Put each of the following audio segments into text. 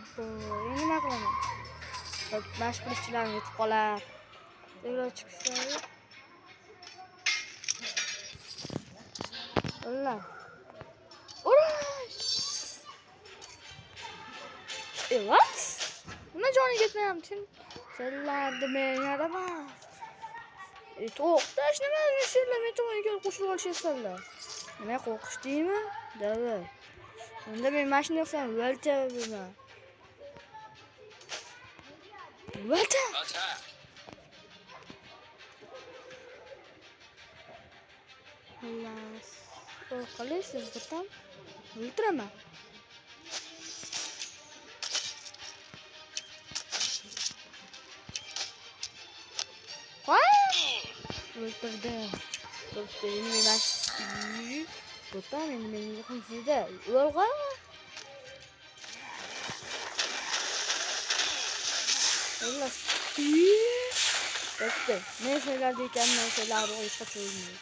Endi nima qilaman? Mashq qilishchilarim yetib qolar. Devro chiqsa. Ulan. What? Nima joni ketmayapti? Senlarni men yaraman. To'xtash nima senlar men tomonga qo'shilib olishasizlar. Nima qo'rqish deymi? Davlat. Unda men mashina yo'qsam o'lchaman. O'lcha. Xullas. Qo'rqilasiz bitam. O'ltiraman. O'ltirdim. Endi men bitam endi mening yo'qim sizda. O'lg'a. Xullas. Bitti. Ne şeyler deyken ne şeyler oluşa çözülmüyor.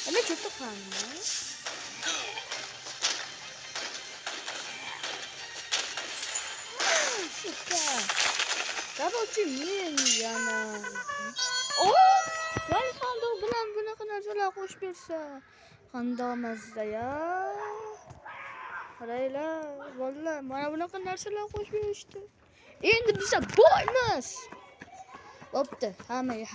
Ama çok da kanlı. Süper. Tabii yana. Ben sandım buna kadar zola hoş bir şey. Kandamazda ya. Parayla vallahi bana buna kadar zola hoş bir işte. Endi bize boymas. Boptu. Hamma hay.